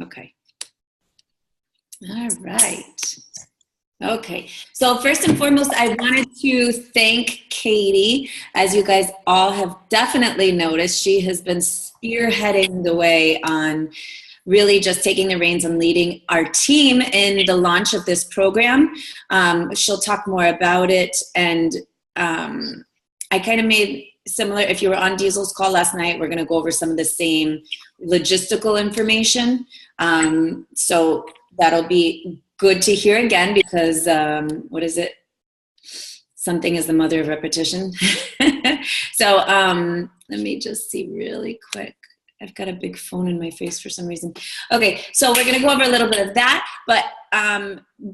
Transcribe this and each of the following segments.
Okay. All right. Okay. So first and foremost, I wanted to thank Katie. As you guys all have definitely noticed, she has been spearheading the way on really just taking the reins and leading our team in the launch of this program. She'll talk more about it. And I kind of made similar, if you were on Diesel's call last night, we're going to go over some of the same logistical information. So that'll be good to hear again because, what is it? Something is the mother of repetition. So let me just see really quick. I've got a big phone in my face for some reason. Okay, so we're gonna go over a little bit of that, but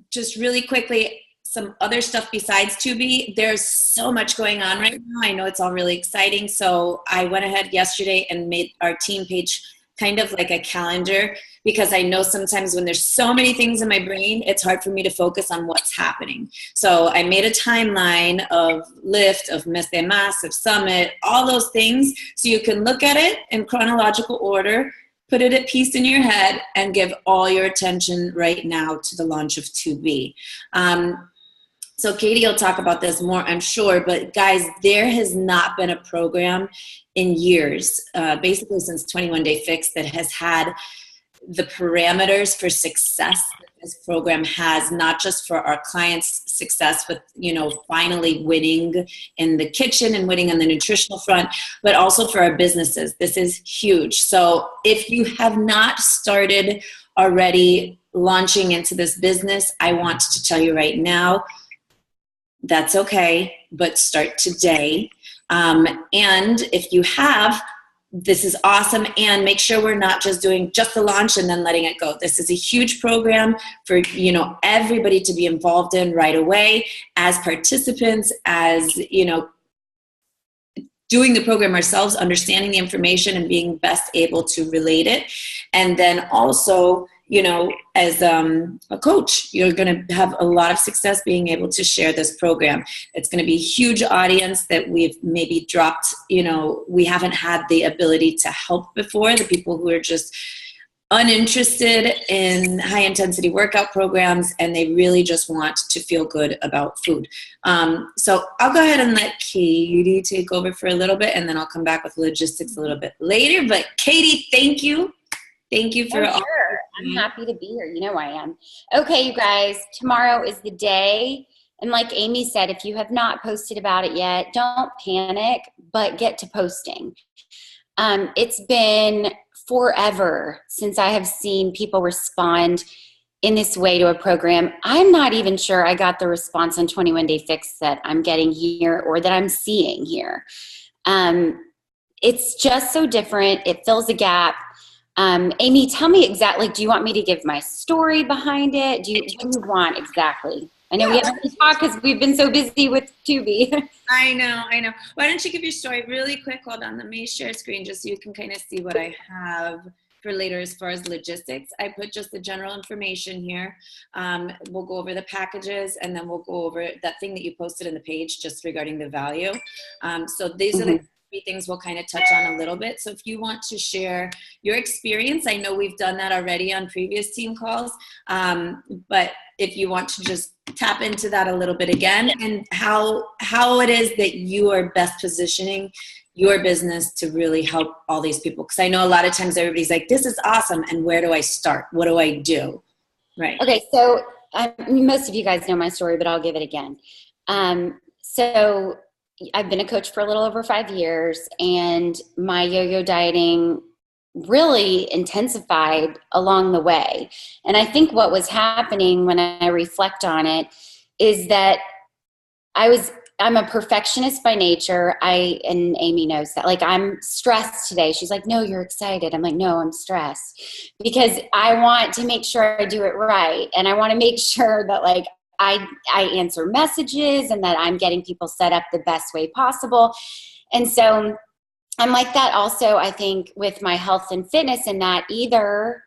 just really quickly, some other stuff besides Tubi. There's so much going on right now. I know it's all really exciting. So I went ahead yesterday and made our team page kind of like a calendar because I know sometimes when there's so many things in my brain, it's hard for me to focus on what's happening. So I made a timeline of Lift, of Mes de Mas, of Summit, all those things, so you can look at it in chronological order, put it at peace in your head, and give all your attention right now to the launch of Tubi. So Katie will talk about this more, I'm sure, but guys, there has not been a program in years, basically since 21 Day Fix, that has had the parameters for success that this program has, not just for our clients' success with, finally winning in the kitchen and winning on the nutritional front, but also for our businesses. This is huge. So if you have not started already launching into this business, I want to tell you right now, that's okay, but start today. And if you have, this is awesome. And make sure we're not just doing just the launch and then letting it go. This is a huge program for, everybody to be involved in right away as participants, as, doing the program ourselves, understanding the information and being best able to relate it. And then also, as a coach, you're going to have a lot of success being able to share this program. It's going to be a huge audience that we've maybe dropped, we haven't had the ability to help before, the people who are just uninterested in high intensity workout programs and they really just want to feel good about food. So I'll go ahead and let Katie take over for a little bit and then I'll come back with logistics a little bit later. But Katie, thank you. Thank you for all. Sure. I'm happy to be here. You know I am. Okay, you guys, tomorrow is the day. And like Amy said, if you have not posted about it yet, don't panic, but get to posting. It's been forever since I have seen people respond in this way to a program. I'm not even sure I got the response on 21 Day Fix that I'm getting here or that I'm seeing here. It's just so different. It fills a gap. Amy, tell me exactly, do you want me to give my story behind it? What do you want exactly? I know we haven't really talked because we've been so busy with Tubi. I know. Why don't you give your story really quick? Hold on, let me share screen just so you can kind of see what I have for later as far as logistics. I put just the general information here. We'll go over the packages and then we'll go over that thing that you posted in the page just regarding the value. So these are the three things we'll kind of touch on a little bit. So if you want to share your experience, I know we've done that already on previous team calls, but if you want to just tap into that a little bit again and how it is that you are best positioning your business to really help all these people. Because I know a lot of times everybody's like, this is awesome, and where do I start? What do I do? Right. Okay, so most of you guys know my story, but I'll give it again. So I've been a coach for a little over 5 years, and my yo-yo dieting really intensified along the way. And I think what was happening when I reflect on it is that I'm a perfectionist by nature. And Amy knows that. Like, I'm stressed today. She's like, no, you're excited. I'm like, no, I'm stressed because I want to make sure I do it right. And I want to make sure that like I answer messages and that I'm getting people set up the best way possible. And so I'm like that also, I think, with my health and fitness, and that either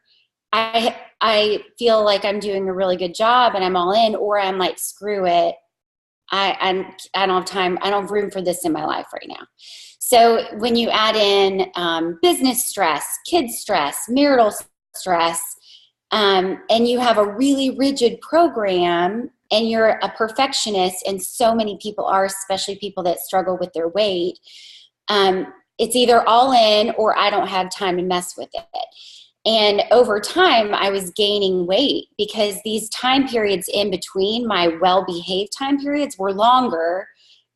I feel like I'm doing a really good job and I'm all in, or I'm like, screw it. I don't have time. I don't have room for this in my life right now. So when you add in business stress, kid stress, marital stress, and you have a really rigid program and you're a perfectionist, and so many people are, especially people that struggle with their weight, it's either all in or I don't have time to mess with it. And over time, I was gaining weight because these time periods in between my well-behaved time periods were longer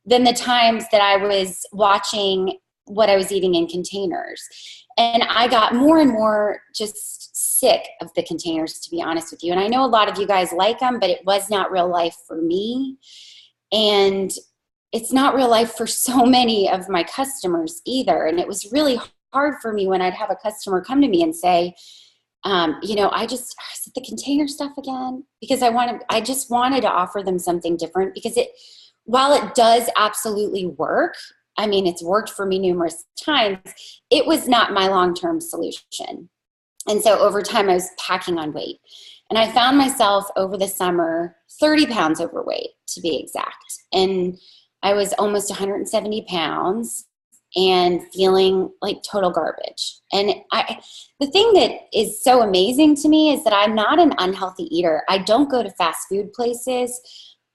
than the times that I was watching what I was eating in containers. And I got more and more just sick of the containers, to be honest with you. And I know a lot of you guys like them, but it was not real life for me. And it's not real life for so many of my customers either. And it was really hard for me when I'd have a customer come to me and say, is it the container stuff again? Because I just wanted to offer them something different, because while it does absolutely work, I mean, it's worked for me numerous times, it was not my long-term solution. And so over time, I was packing on weight. And I found myself over the summer 30 pounds overweight, to be exact. And I was almost 170 pounds and feeling like total garbage. And the thing that is so amazing to me is that I'm not an unhealthy eater. I don't go to fast food places.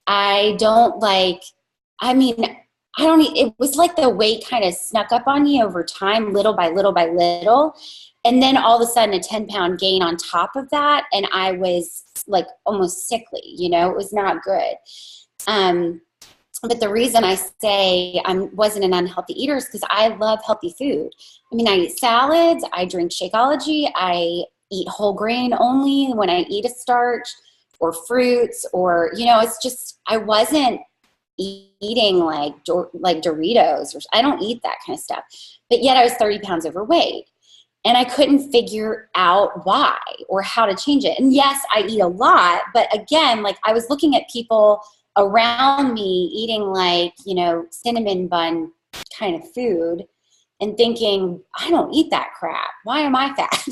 It was like the weight kind of snuck up on me over time, little by little by little. And then all of a sudden a 10-pound gain on top of that. And I was like almost sickly, it was not good. But the reason I say I wasn't an unhealthy eater is because I love healthy food. I mean, I eat salads, I drink Shakeology, I eat whole grain only when I eat a starch or fruits, or, it's just, I wasn't eating like Doritos, or I don't eat that kind of stuff. But yet I was 30 pounds overweight. And I couldn't figure out why or how to change it. And yes, I eat a lot, but again, like I was looking at people around me eating like, cinnamon bun kind of food and thinking, I don't eat that crap. Why am I fat?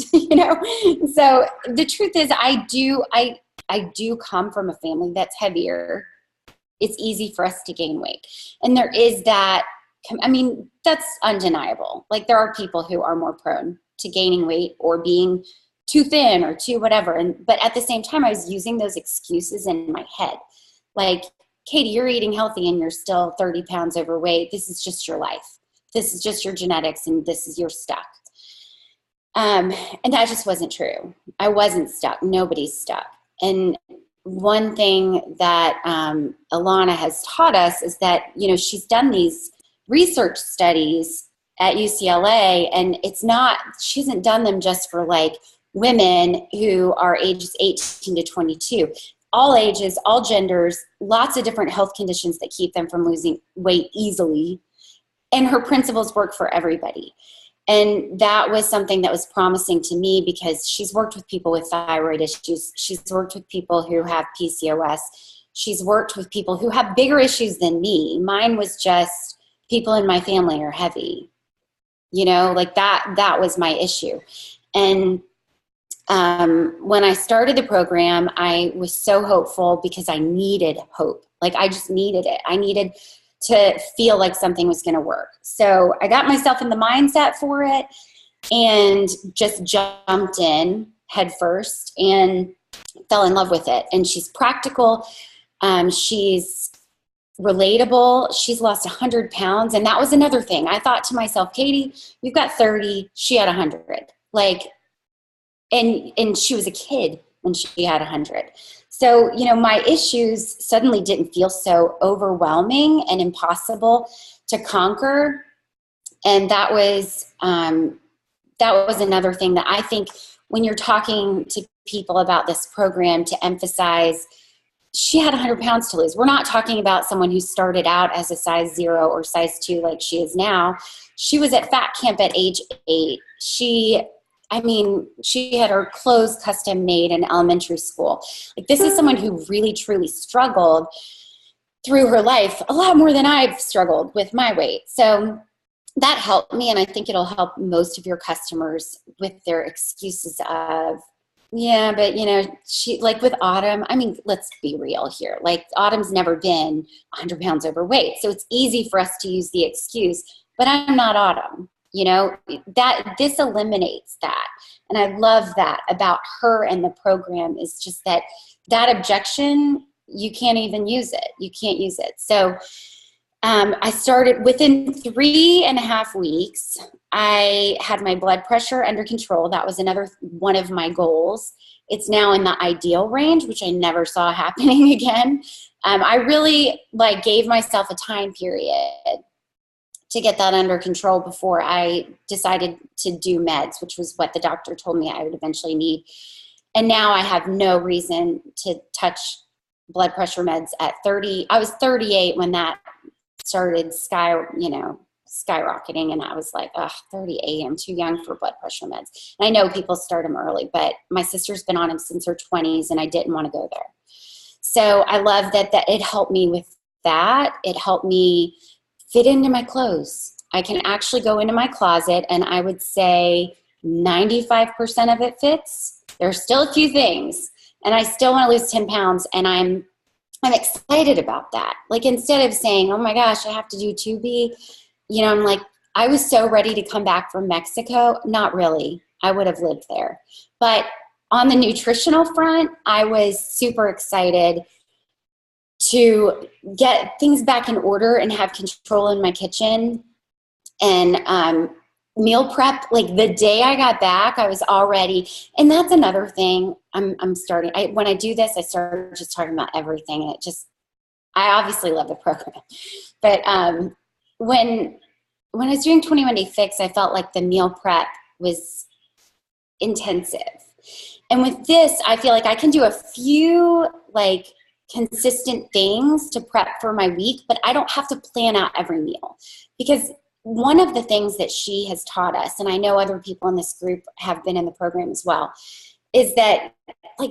So the truth is I do come from a family that's heavier. It's easy for us to gain weight. And there is that, that's undeniable. Like there are people who are more prone to gaining weight or being too thin or too whatever. But at the same time, I was using those excuses in my head. Like, Katie, you're eating healthy and you're still 30 pounds overweight. This is just your life. This is just your genetics and you're stuck. And that just wasn't true. I wasn't stuck. Nobody's stuck. And one thing that Ilana has taught us is that, she's done these research studies at UCLA, and she hasn't done them just for like women who are ages 18 to 22. All ages, all genders, lots of different health conditions that keep them from losing weight easily. And her principles work for everybody. And that was something that was promising to me because she's worked with people with thyroid issues. She's worked with people who have PCOS. She's worked with people who have bigger issues than me. Mine was just people in my family are heavy. That was my issue. And when I started the program, I was so hopeful because I needed hope. Like I just needed it. I needed to feel like something was going to work. So I got myself in the mindset for it and just jumped in head first and fell in love with it. And she's practical. She's relatable. She's lost 100 pounds. And that was another thing. I thought to myself, Katie, you've got 30. She had 100. And she was a kid when she had 100. So, my issues suddenly didn't feel so overwhelming and impossible to conquer. And that was another thing that I think when you're talking to people about this program to emphasize, she had 100 pounds to lose. We're not talking about someone who started out as a size 0 or size 2 like she is now. She was at fat camp at age 8. She had her clothes custom made in elementary school. Like this is someone who really, truly struggled through her life a lot more than I've struggled with my weight. So that helped me. And I think it'll help most of your customers with their excuses of, yeah, but she like with Autumn, let's be real here. Like Autumn's never been 100 pounds overweight. So it's easy for us to use the excuse, but I'm not Autumn. You know, that this eliminates that. And I love that about her and the program, is just that objection, you can't even use it. You can't use it. So I started within 3.5 weeks. I had my blood pressure under control. That was another one of my goals. It's now in the ideal range, which I never saw happening again. I really gave myself a time period to get that under control before I decided to do meds, which was what the doctor told me I would eventually need. And now I have no reason to touch blood pressure meds at 30. I was 38 when that started skyrocketing, and I was like, 38, I'm too young for blood pressure meds. And I know people start them early, but my sister's been on them since her 20s, and I didn't want to go there. So I love that it helped me with that. It helped me fit into my clothes. I can actually go into my closet, and I would say 95% of it fits. There's still a few things, and I still want to lose 10 pounds, and I'm excited about that. Instead of saying, oh my gosh, I have to do 2B, I'm like, I was so ready to come back from Mexico. Not really. I would have lived there. But on the nutritional front, I was super excited to get things back in order and have control in my kitchen. And meal prep, the day I got back, I was already, and that's another thing I'm starting. When I do this, I start just talking about everything. And I obviously love the program. But when I was doing 21 Day Fix, I felt like the meal prep was intensive. And with this, I feel like I can do a few consistent things to prep for my week, but I don't have to plan out every meal. Because one of the things that she has taught us, and I know other people in this group have been in the program as well, is that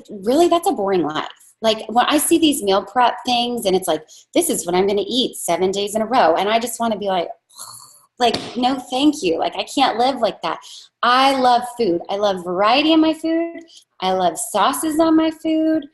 really that's a boring life. When I see these meal prep things and it's this is what I'm going to eat 7 days in a row. And I just want to be no, thank you. I can't live like that. I love food. I love variety in my food. I love sauces on my food.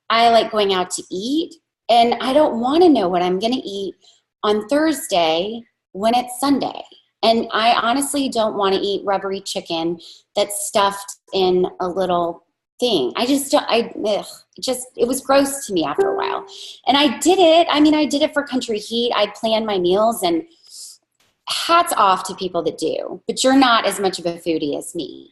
I like going out to eat. And I don't want to know what I'm going to eat on Thursday when it's Sunday. And I honestly don't want to eat rubbery chicken that's stuffed in a little thing. It was gross to me after a while. And I did it. I did it for Country Heat. I planned my meals, and hats off to people that do, but you're not as much of a foodie as me.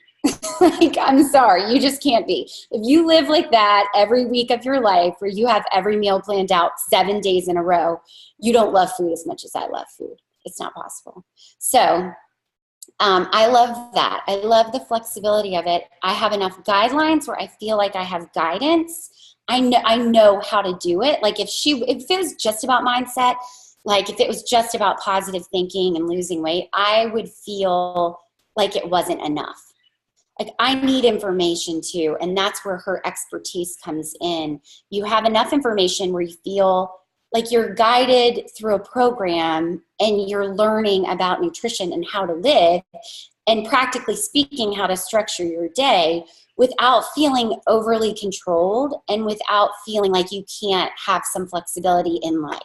I'm sorry, you just can't be. If you live like that every week of your life, where you have every meal planned out 7 days in a row, you don't love food as much as I love food. It's not possible. So I love that. I love the flexibility of it. I have enough guidelines where I feel like I have guidance. I know how to do it. If it was just about mindset, if it was just about positive thinking and losing weight, I would feel like it wasn't enough. I need information too, and that's where her expertise comes in. You have enough information where you feel like you're guided through a program and you're learning about nutrition and how to live, and practically speaking, how to structure your day without feeling overly controlled and without feeling like you can't have some flexibility in life.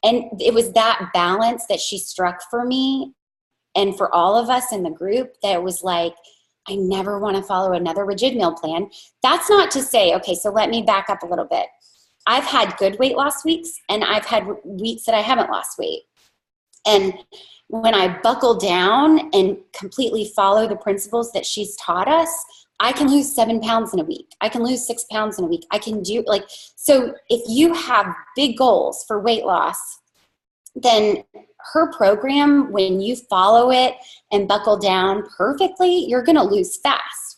And it was that balance that she struck for me and for all of us in the group, that was I never want to follow another rigid meal plan. That's not to say, okay, so let me back up a little bit. I've had good weight loss weeks, and I've had weeks that I haven't lost weight. And when I buckle down and completely follow the principles that she's taught us, I can lose 7 pounds in a week. I can lose 6 pounds in a week. I can do so if you have big goals for weight loss, then her program, when you follow it and buckle down perfectly, you're going to lose fast.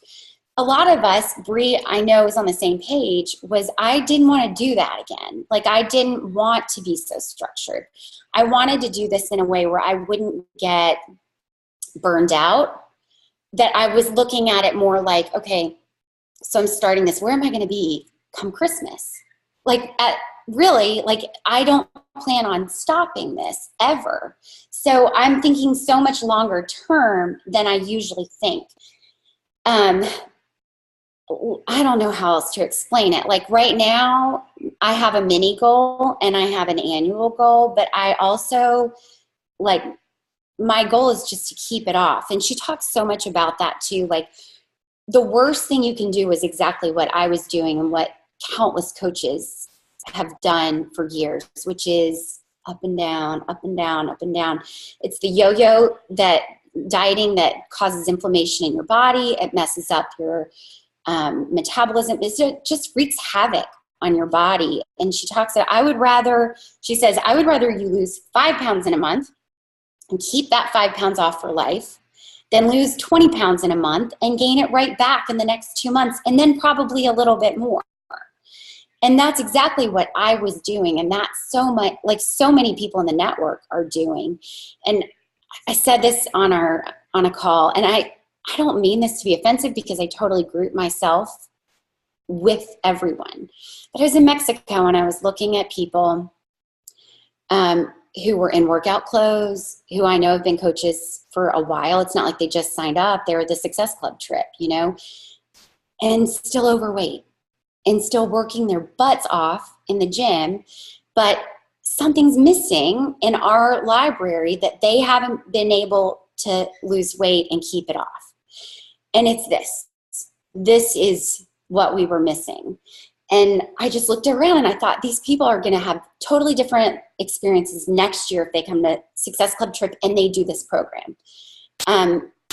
A lot of us, Bree, I know, is on the same page, was I didn't want to do that again. I didn't want to be so structured. I wanted to do this in a way where I wouldn't get burned out, that I was looking at it more okay, so I'm starting this. Where am I going to be come Christmas? I don't plan on stopping this ever. So I'm thinking so much longer term than I usually think. I don't know how else to explain it. Right now, I have a mini goal and I have an annual goal, but I also my goal is just to keep it off. And she talks so much about that too. Like, the worst thing you can do is exactly what I was doing and what countless coaches have done for years, which is up and down, up and down, up and down. It's the yo-yo that dieting that causes inflammation in your body. It messes up your metabolism. It just wreaks havoc on your body. And she talks about, she says, I would rather you lose 5 pounds in a month and keep that 5 pounds off for life than lose 20 pounds in a month and gain it right back in the next 2 months, and then probably a little bit more. And that's exactly what I was doing. And that's so much, like so many people in the network are doing. And I said this on a call, and I don't mean this to be offensive because I totally group myself with everyone. But I was in Mexico and I was looking at people who were in workout clothes, who I know have been coaches for a while. It's not like they just signed up. They were the Success Club trip, and still overweight and still working their butts off in the gym. But something's missing in our library that they haven't been able to lose weight and keep it off. And it's this. This is what we were missing. And I just looked around and I thought, these people are going to have totally different experiences next year if they come to Success Club trip and they do this program.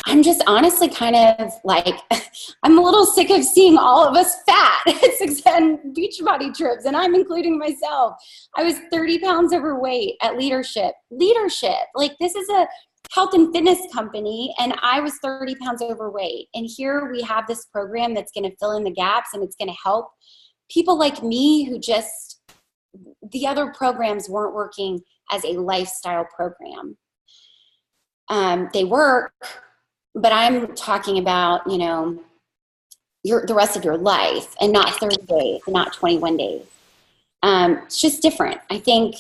I'm just honestly kind of like, I'm a little sick of seeing all of us fat at Beachbody trips, and I'm including myself. I was 30 pounds overweight at Leadership. Like, this is a health and fitness company, and I was 30 pounds overweight. And here we have this program that's going to fill in the gaps, and it's going to help people like me who the other programs weren't working as a lifestyle program. They work, but I'm talking about, the rest of your life, and not 30 days, and not 21 days. It's just different. I think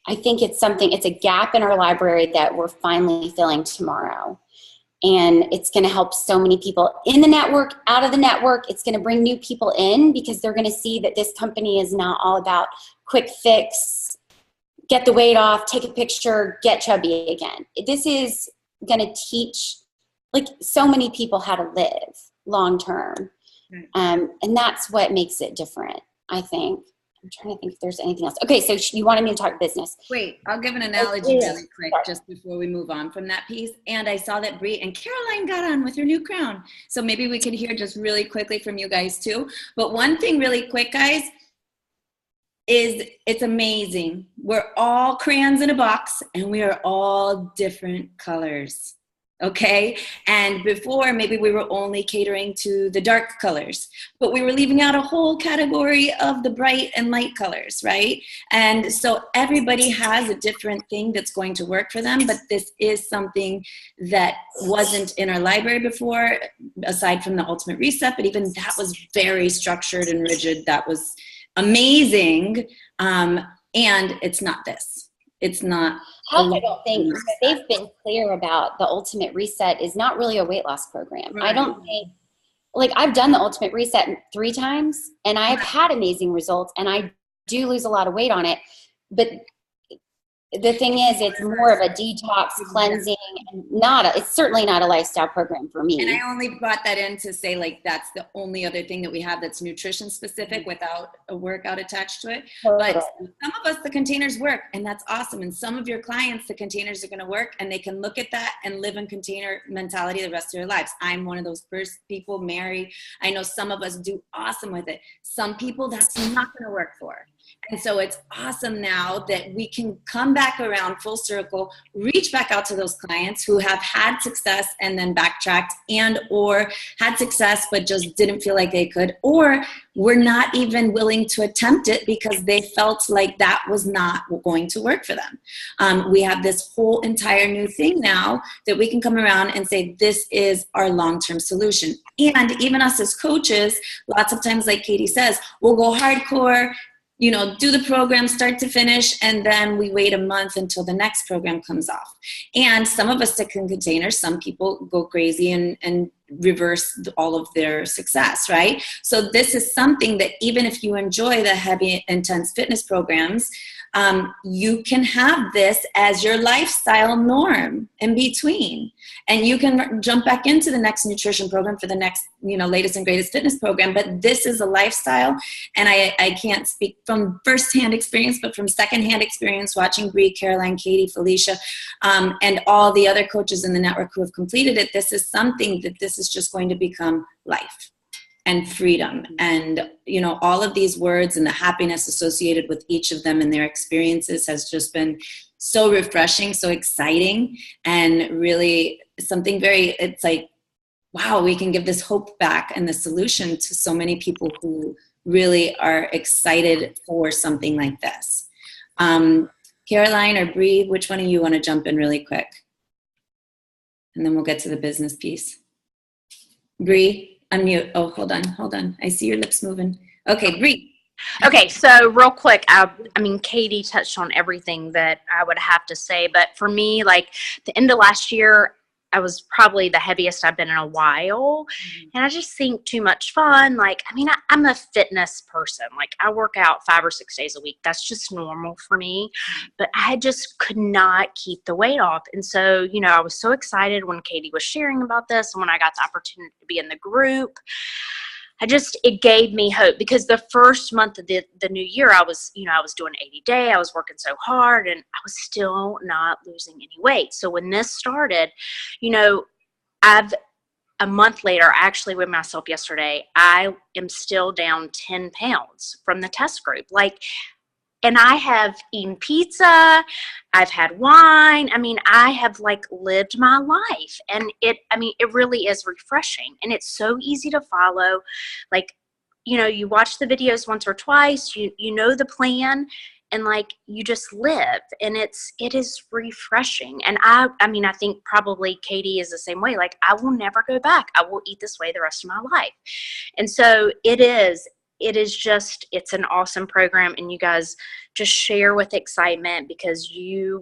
it's a gap in our library that we're finally filling tomorrow. And it's going to help so many people in the network, out of the network. It's going to bring new people in because they're going to see that this company is not all about quick fix, get the weight off, take a picture, get chubby again. This is going to teach so many people how to live long term. Right. And that's what makes it different, I think. I'm trying to think if there's anything else. Okay, so you wanted me to talk business. Wait, I'll give an analogy really quick just before we move on from that piece. And I saw that Bree and Caroline got on with her new crown. So maybe we could hear just really quickly from you guys too. But one thing really quick, guys, is it's amazing. We're all crayons in a box, and we are all different colors. Okay. And before, maybe we were only catering to the dark colors, but we were leaving out a whole category of the bright and light colors, right? And so everybody has a different thing that's going to work for them, but this is something that wasn't in our library before, aside from the Ultimate Reset, but even that was very structured and rigid. That was amazing. And it's not this. It's not. I don't think they've been clear about the Ultimate Reset is not really a weight loss program. Right. I don't think, I've done the Ultimate Reset 3 times, and I've had amazing results, and I do lose a lot of weight on it. But the thing is, it's more of a detox cleansing, and it's certainly not a lifestyle program for me. And I only brought that in to say, that's the only other thing that we have that's nutrition specific without a workout attached to it. Totally. But some of us, the containers work, and that's awesome. And some of your clients, the containers are going to work, and they can look at that and live in container mentality the rest of their lives. I'm one of those first people, Mary. I know some of us do awesome with it. Some people, that's not going to work for. And so it's awesome now that we can come back around full circle, reach back out to those clients who have had success and then backtracked, and or had success but just didn't feel like they could, or were not even willing to attempt it because they felt like that was not going to work for them. We have this whole entire new thing now that we can come around and say, this is our long-term solution. And even us as coaches, lots of times, like Katie says, we'll go hardcore, do the program start to finish, and then we wait a month until the next program comes off. And some of us stick in containers. Some people go crazy and reverse all of their success, right? So this is something that even if you enjoy the heavy, intense fitness programs, you can have this as your lifestyle norm in between. And you can jump back into the next nutrition program for the next, latest and greatest fitness program. But this is a lifestyle. And I can't speak from firsthand experience, but from secondhand experience watching Bree, Caroline, Katie, Felicia, and all the other coaches in the network who have completed it. This is something that this is just going to become life and freedom. And, all of these words and the happiness associated with each of them and their experiences has just been so refreshing, so exciting, and really something it's like, wow, we can give this hope back and the solution to so many people who really are excited for something like this. Caroline or Bree, which one of you want to jump in really quick? And then we'll get to the business piece. Bree, unmute. Oh, hold on. I see your lips moving. Okay, Bree. Okay, so real quick, I mean, Katie touched on everything that I would have to say, but for me, like the end of last year, I was probably the heaviest I've been in a while, and I just think too much fun. Like, I mean, I'm a fitness person. Like, I work out 5 or 6 days a week. That's just normal for me, but I just could not keep the weight off. And so, I was so excited when Katie was sharing about this, and when I got the opportunity to be in the group, it gave me hope, because the first month of the new year, I was doing 80-day. I was working so hard, and I was still not losing any weight. So when this started, a month later, I actually weighed myself yesterday. I am still down 10 pounds from the test group. And I have eaten pizza, I've had wine. I mean, I have lived my life, and it really is refreshing, and it's so easy to follow. You watch the videos once or twice, you know the plan, and you just live, and it is refreshing. And I think probably Katie is the same way. I will never go back. I will eat this way the rest of my life. And so it's an awesome program, and you guys just share with excitement, because your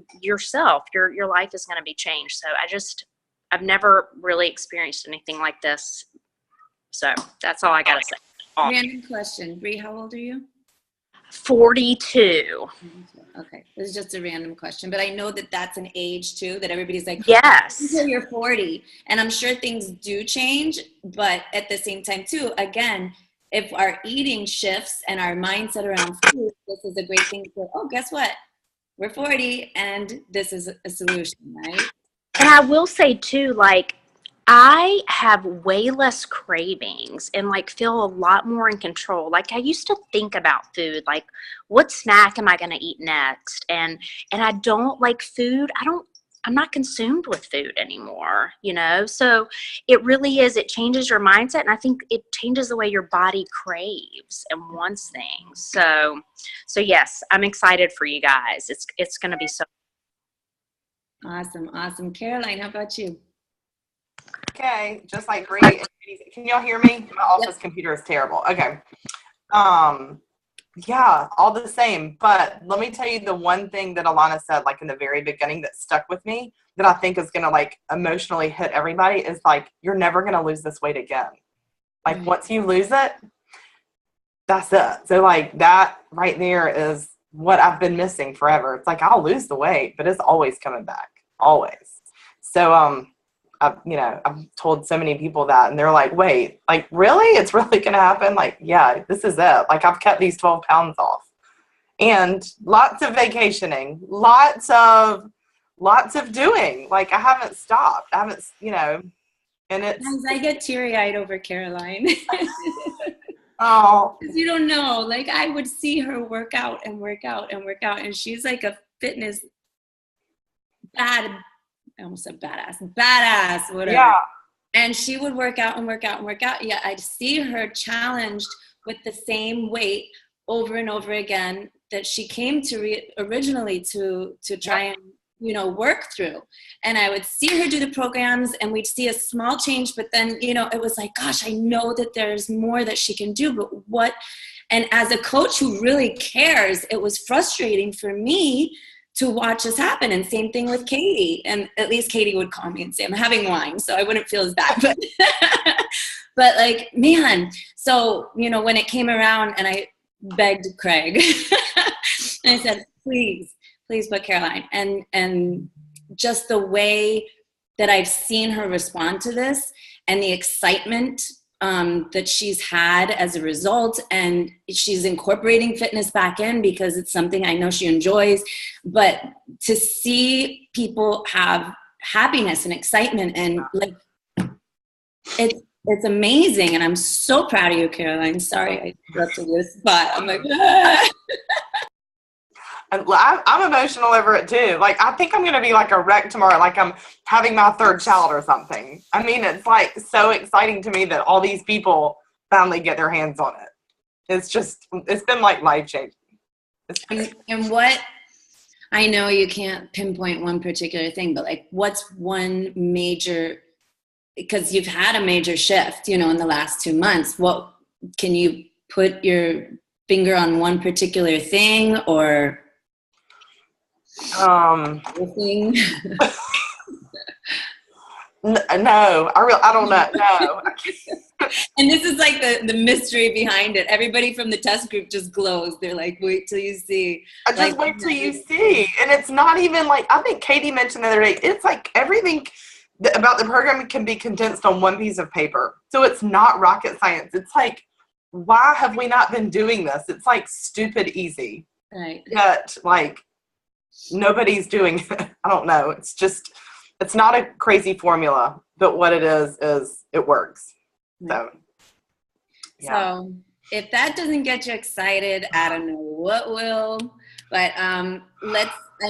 life is going to be changed. So I've never really experienced anything like this. So that's all I got to say. Awesome. Random question. Bree, how old are you? 42. Okay. This is just a random question, but I know that that's an age too, that everybody's like, yes, until you're 40. And I'm sure things do change, but at the same time too, again, if our eating shifts and our mindset around food, this is a great thing to, guess what? We're 40 and this is a solution, right? And I will say too, I have way less cravings and feel a lot more in control. I used to think about food, what snack am I going to eat next? And I don't like food. I'm not consumed with food anymore, So it really is, it changes your mindset. And I think it changes the way your body craves and wants things. So yes, I'm excited for you guys. It's going to be so awesome. Caroline, how about you? Okay, just like Bree. Can y'all hear me? My office computer is terrible. Okay. Yeah, all the same. But let me tell you the one thing that Alana said, in the very beginning, that stuck with me, that I think is going to emotionally hit everybody, is you're never going to lose this weight again. Once you lose it, that's it. So that right there is what I've been missing forever. It's I'll lose the weight, but it's always coming back. Always. So, I've told so many people that, and they're like, wait, really? It's really going to happen? Yeah, this is it. I've kept these 12 pounds off, and lots of vacationing, lots of doing. I haven't stopped. I haven't, and it's. Sometimes I get teary-eyed over Caroline. Oh. Because you don't know. I would see her work out, and she's a fitness I almost said badass, whatever. Yeah. And she would work out. Yeah, I'd see her challenged with the same weight over and over again that she came to originally to try and, work through. And I would see her do the programs, and we'd see a small change, but then, it was gosh, I know that there's more that she can do, but what? And as a coach who really cares, it was frustrating for me to watch this happen. And same thing with Katie. And at least Katie would call me and say, I'm having wine, so I wouldn't feel as bad. But man, so, when it came around and I begged Craig, and I said, please put Caroline. And just the way that I've seen her respond to this and the excitement that she's had as a result, and she's incorporating fitness back in because it's something I know she enjoys. But to see people have happiness and excitement and like it's amazing, and I'm so proud of you, Caroline. Sorry I interrupted this, but I'm like, ah. And I'm emotional over it too. Like, I think I'm going to be like a wreck tomorrow, like I'm having my third child or something. I mean, it's like so exciting to me that all these people finally get their hands on it. It's been like life changing. And what, I know you can't pinpoint one particular thing, but like what's one major, because you've had a major shift, in the last 2 months, what can you put your finger on one particular thing or thing? No, I don't know. No. And this is like the mystery behind it. Everybody from the test group just glows. They're like, wait till you see. Just wait till you see. And it's not even like, I think Katie mentioned the other day, it's like everything about the program can be condensed on one piece of paper. So it's not rocket science. It's like, why have we not been doing this? It's like stupid easy. Right. Yet, like, nobody's doing it. I don't know. It's not a crazy formula, but what it is it works. So, yeah. So if that doesn't get you excited, I don't know what will. But I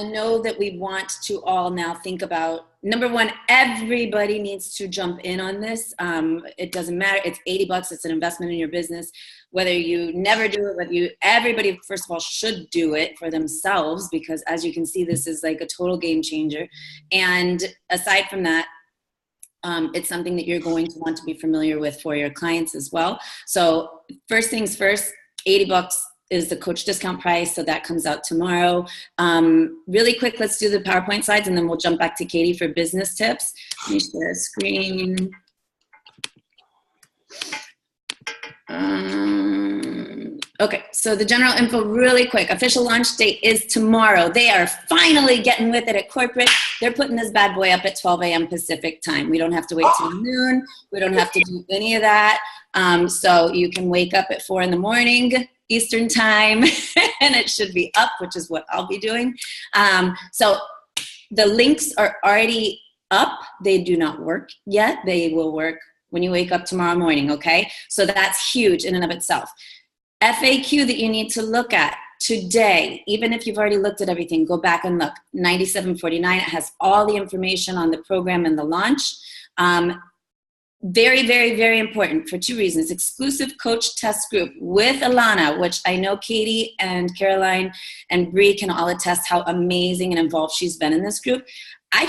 know that we want to all now think about, number one, everybody needs to jump in on this. It doesn't matter. It's $80. It's an investment in your business. Whether you never do it, everybody, first of all, should do it for themselves, because as you can see, this is like a total game changer. And aside from that, it's something that you're going to want to be familiar with for your clients as well. So first things first, $80 is the coach discount price. So that comes out tomorrow. Really quick, let's do the PowerPoint slides and then we'll jump back to Katie for business tips. Let me share a screen. Okay, so the general info really quick. Official launch date is tomorrow. They are finally getting with it at corporate. They're putting this bad boy up at 12 a.m. Pacific time. We don't have to wait till noon. We don't have to do any of that. So you can wake up at 4 a.m. Eastern time and it should be up, which is what I'll be doing. So the links are already up. They do not work yet. They will work when you wake up tomorrow morning, okay? So that's huge in and of itself. FAQ that you need to look at today, even if you've already looked at everything, go back and look. $97.49, it has all the information on the program and the launch. Very, very, very important for two reasons. Exclusive coach test group with Alana, which I know Katie and Caroline and Bree can all attest how amazing and involved she's been in this group. I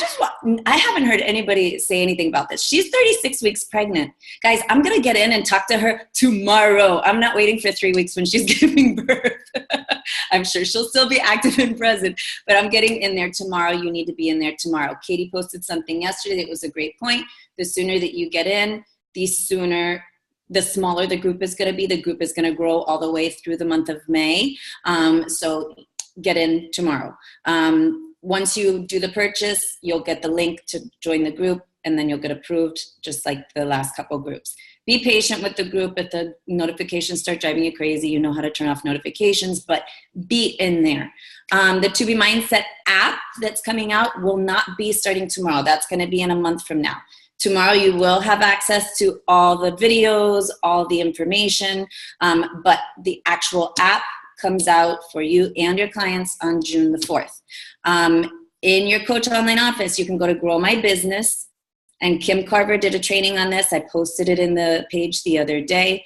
haven't heard anybody say anything about this. She's 36 weeks pregnant. Guys, I'm going to get in and talk to her tomorrow. I'm not waiting for 3 weeks when she's giving birth. I'm sure she'll still be active and present, but I'm getting in there tomorrow. You need to be in there tomorrow. Katie posted something yesterday that was a great point. The sooner that you get in, the smaller the group is going to be. The group is going to grow all the way through the month of May. So get in tomorrow. Once you do the purchase, you'll get the link to join the group, and then you'll get approved just like the last couple groups. Be patient with the group. If the notifications start driving you crazy, you know how to turn off notifications, but be in there. The To Be Mindset app that's coming out will not be starting tomorrow. That's going to be in a month from now. Tomorrow you will have access to all the videos, all the information, but the actual app comes out for you and your clients on June the 4th. In your Coach Online office, you can go to Grow My Business, and Kim Carver did a training on this. I posted it in the page the other day,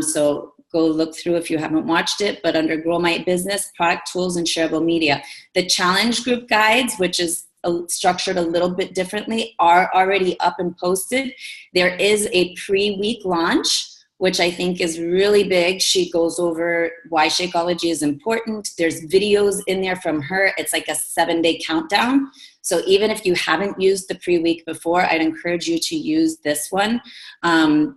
so go look through if you haven't watched it, but under Grow My Business, Product Tools and Shareable Media. The challenge group guides, which is structured a little bit differently, are already up and posted. There is a pre-week launch, which I think is really big. She goes over why Shakeology is important. There's videos in there from her. It's like a 7-day countdown. So even if you haven't used the pre-week before, I'd encourage you to use this one. And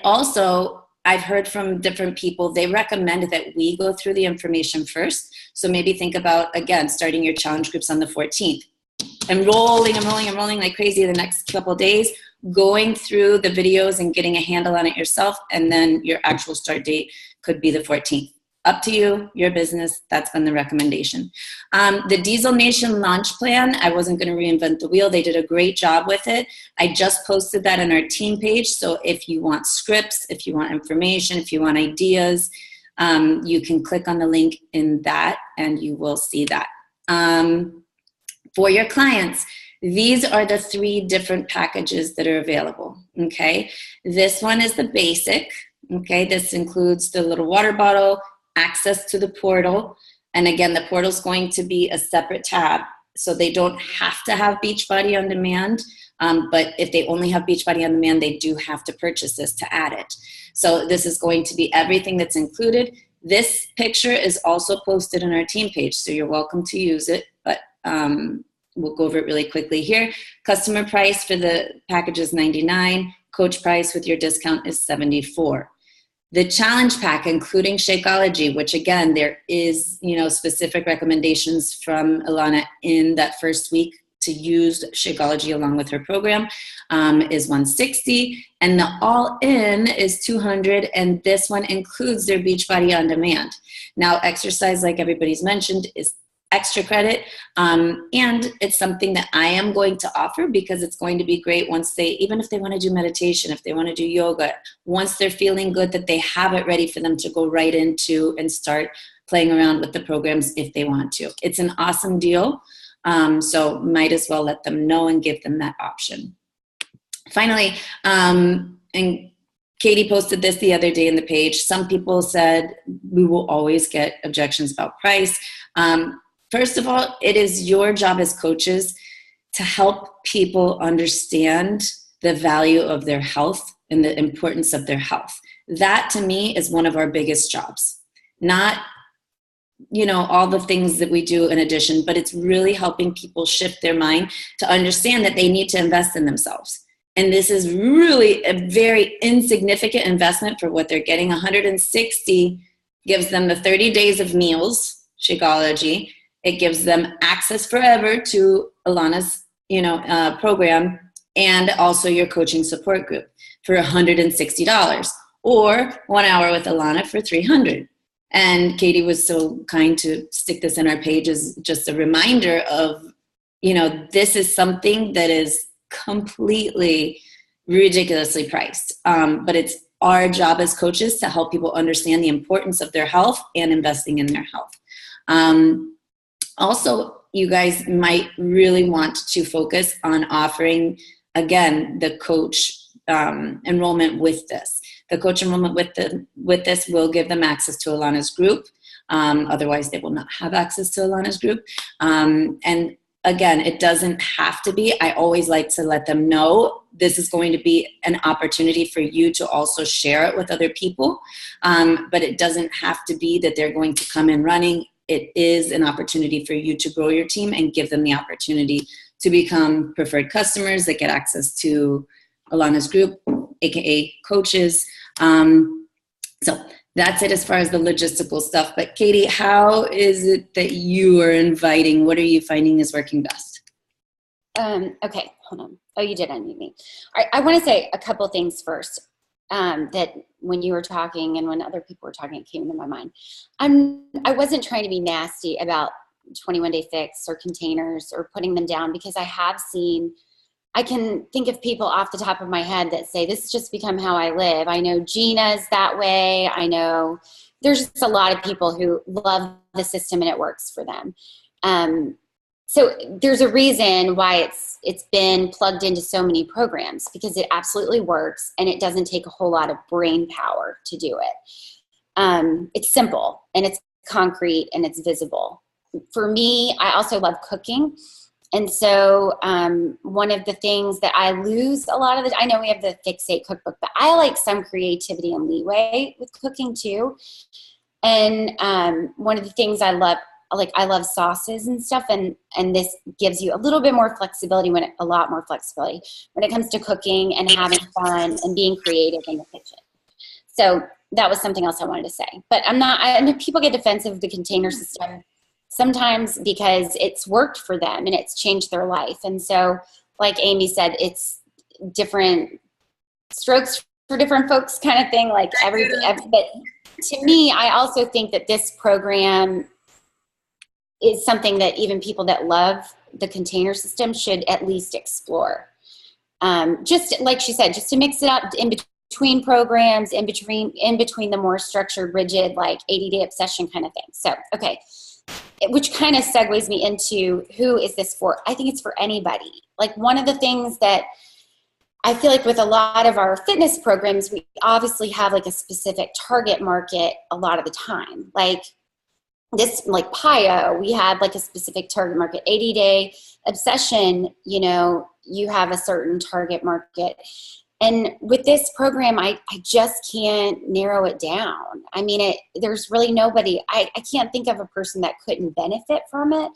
also, I've heard from different people, they recommend that we go through the information first. So maybe think about, again, starting your challenge groups on the 14th. Enrolling like crazy the next couple of days, going through the videos and getting a handle on it yourself, and then your actual start date could be the 14th. Up to you, your business. That's been the recommendation. The Diesel Nation launch plan, I wasn't going to reinvent the wheel. They did a great job with it. I just posted that on our team page. So if you want scripts, if you want information, if you want ideas, you can click on the link in that and you will see that. For your clients, these are the 3 different packages that are available, okay? This one is the basic, okay? This includes the little water bottle, access to the portal, and again, the portal is going to be a separate tab, so they don't have to have Beachbody On Demand, but if they only have Beachbody On Demand, they do have to purchase this to add it. So this is going to be everything that's included. This picture is also posted on our team page, so you're welcome to use it, but we'll go over it really quickly here. Customer price for the package is $99. Coach price with your discount is $74. The challenge pack, including Shakeology, which again, there is, specific recommendations from Ilana in that first week to use Shakeology along with her program, is $160. And the all-in is $200. And this one includes their Beachbody On Demand. Now, exercise, like everybody's mentioned, is extra credit, and it's something that I am going to offer because it's going to be great once even if they want to do meditation, if they want to do yoga, once they're feeling good, that they have it ready for them to go right into and start playing around with the programs if they want to. It's an awesome deal, so might as well let them know and give them that option. Finally, and Katie posted this the other day in the page, some people said we will always get objections about price. First of all, it is your job as coaches to help people understand the value of their health and the importance of their health. That, to me, is one of our biggest jobs. Not, all the things that we do in addition, but it's really helping people shift their mind to understand that they need to invest in themselves. And this is really a very insignificant investment for what they're getting. $160 gives them the 30 days of meals, Shakeology. It gives them access forever to Ilana's, program, and also your coaching support group for $160, or 1 hour with Ilana for $300. And Katie was so kind to stick this in our page as just a reminder of, this is something that is completely ridiculously priced, but it's our job as coaches to help people understand the importance of their health and investing in their health. Also, you guys might really want to focus on offering, again, the coach enrollment with this. The coach enrollment with this will give them access to Ilana's group. Otherwise, they will not have access to Ilana's group. And again, it doesn't have to be. I always like to let them know this is going to be an opportunity for you to also share it with other people. But it doesn't have to be that they're going to come in running. It is an opportunity for you to grow your team and give them the opportunity to become preferred customers that get access to Ilana's group, aka coaches. So that's it as far as the logistical stuff. But Katie, how is it that you are inviting? What are you finding is working best? Okay, hold on. Oh, you did unmute me. All right, I want to say a couple things first. That when you were talking and when other people were talking, it came into my mind. I wasn't trying to be nasty about 21 Day Fix or containers or putting them down, because I can think of people off the top of my head that say, this has just become how I live. I know Gina's that way. I know there's just a lot of people who love the system and it works for them. So there's a reason why it's been plugged into so many programs, because it absolutely works and it doesn't take a whole lot of brain power to do it. It's simple and it's concrete and it's visible. For me, I also love cooking. And so one of the things that I lose a lot of I know we have the Fixate cookbook, but I like some creativity and leeway with cooking too. And one of the things I love sauces and stuff, and this gives you a little bit more flexibility a lot more flexibility when it comes to cooking and having fun and being creative in the kitchen. So that was something else I wanted to say. But I know people get defensive of the container system sometimes because it's worked for them and it's changed their life. And so, like Amy said, it's different strokes for different folks kind of thing, like everything. But to me, I also think that this program is something that even people that love the container system should at least explore. Just like she said, just to mix it up in between programs, in between the more structured, rigid, like 80-day obsession kind of thing. So, okay. Which kind of segues me into who is this for? I think it's for anybody. Like, one of the things that I feel like with a lot of our fitness programs, we obviously have like a specific target market a lot of the time. Like this, like PIO, we had like a specific target market. 80-day obsession, you know, you have a certain target market. And with this program, I just can't narrow it down. I mean, there's really nobody, I can't think of a person that couldn't benefit from it.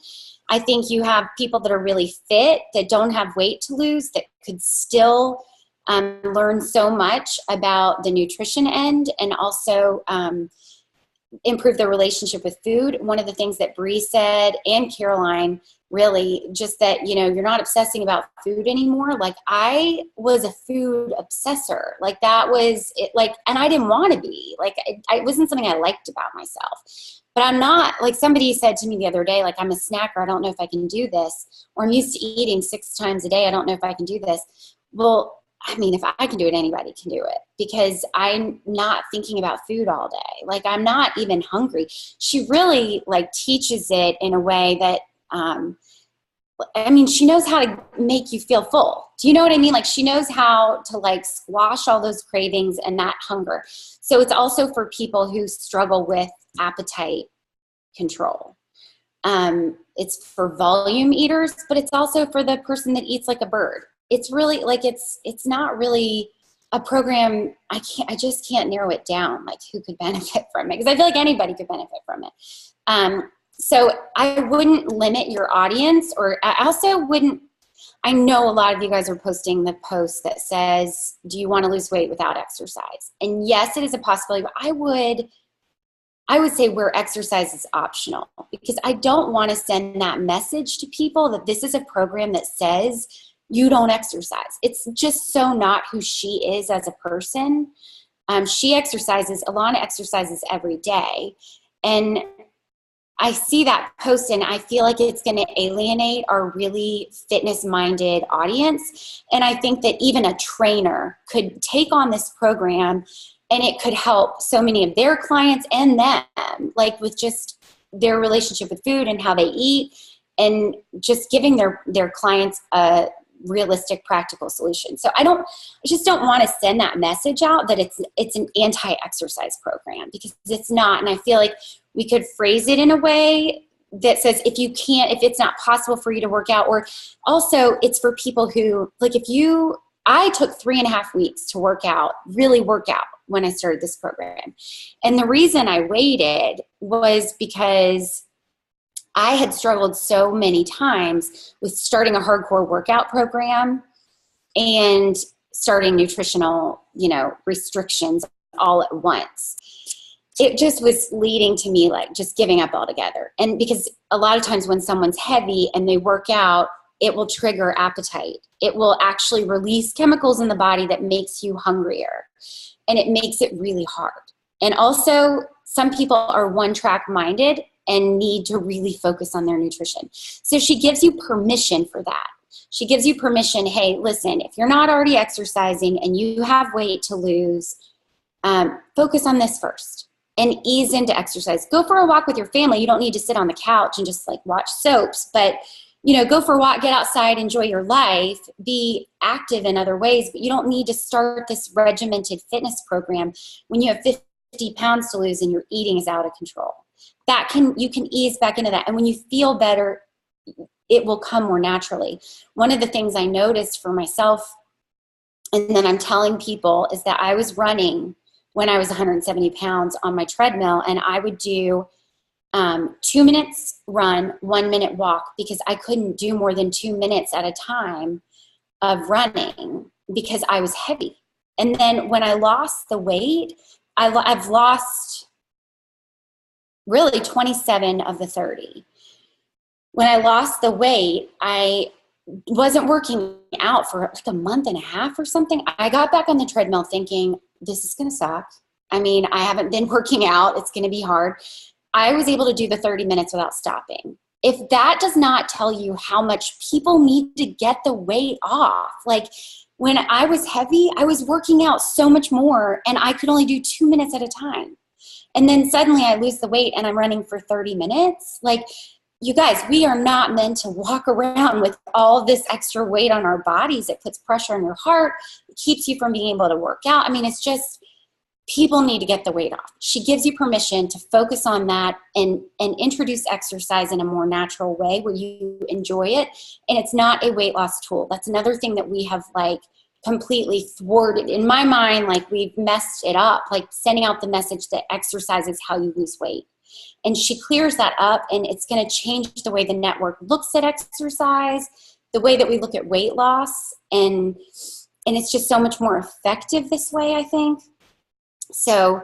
I think you have people that are really fit, that don't have weight to lose, that could still learn so much about the nutrition end and also improve their relationship with food. One of the things that Bree said, and Caroline, really, just that, you know, you're not obsessing about food anymore. Like, I was a food obsessor. Like, that was it, like, and I didn't want to be. Like, it wasn't something I liked about myself. But I'm not, like somebody said to me the other day, like, I'm a snacker, I don't know if I can do this. Or I'm used to eating 6 times a day, I don't know if I can do this. Well, I mean, if I can do it, anybody can do it, because I'm not thinking about food all day. Like, I'm not even hungry. She really like teaches it in a way that, I mean, she knows how to make you feel full. Do you know what I mean? Like, she knows how to like squash all those cravings and that hunger. So it's also for people who struggle with appetite control. It's for volume eaters, but it's also for the person that eats like a bird. It's really like, it's not really a program. I just can't narrow it down, like who could benefit from it. Cause I feel like anybody could benefit from it. So I wouldn't limit your audience, or I also wouldn't, I know a lot of you guys are posting the post that says, do you want to lose weight without exercise? And yes, it is a possibility, but I would say where exercise is optional, because I don't want to send that message to people that this is a program that says you don't exercise. It's just so not who she is as a person. She exercises, Alana exercises every day. And I see that post and I feel like it's going to alienate our really fitness-minded audience. And I think that even a trainer could take on this program and it could help so many of their clients and them, like with just their relationship with food and how they eat, and just giving their clients a realistic, practical solution. So I just don't want to send that message out that it's an anti-exercise program, because it's not. And I feel like we could phrase it in a way that says, if it's not possible for you to work out, or also it's for people who, like, I took 3.5 weeks to really work out when I started this program. And the reason I waited was because I had struggled so many times with starting a hardcore workout program and starting nutritional, restrictions all at once. It just was leading to me like just giving up altogether. And because a lot of times when someone's heavy and they work out, it will trigger appetite. It will actually release chemicals in the body that makes you hungrier. And it makes it really hard. And also, some people are one-track minded and need to really focus on their nutrition. So she gives you permission for that. She gives you permission, hey, listen, if you're not already exercising and you have weight to lose, focus on this first and ease into exercise. Go for a walk with your family. You don't need to sit on the couch and just like watch soaps, but go for a walk, get outside, enjoy your life, be active in other ways, but you don't need to start this regimented fitness program when you have 50 pounds to lose and your eating is out of control. You can ease back into that. And when you feel better, it will come more naturally. One of the things I noticed for myself, and then I'm telling people, is that I was running when I was 170 pounds on my treadmill, and I would do 2 minutes run, 1 minute walk, because I couldn't do more than 2 minutes at a time of running because I was heavy. And then when I lost the weight, I've lost really 27 of the 30. When I lost the weight, I wasn't working out for like a month and a half or something. I got back on the treadmill thinking, this is going to suck. I mean, I haven't been working out. It's going to be hard. I was able to do the 30 minutes without stopping. If that does not tell you how much people need to get the weight off, like when I was heavy, I was working out so much more and I could only do 2 minutes at a time. And then suddenly I lose the weight and I'm running for 30 minutes. Like, you guys, we are not meant to walk around with all this extra weight on our bodies. It puts pressure on your heart. It keeps you from being able to work out. I mean, it's just, people need to get the weight off. She gives you permission to focus on that and introduce exercise in a more natural way where you enjoy it. And it's not a weight loss tool. That's another thing that we have like completely thwarted. In my mind, like we've messed it up, like sending out the message that exercise is how you lose weight. And she clears that up, and it's going to change the way the network looks at exercise, the way that we look at weight loss, and it's just so much more effective this way, I think. So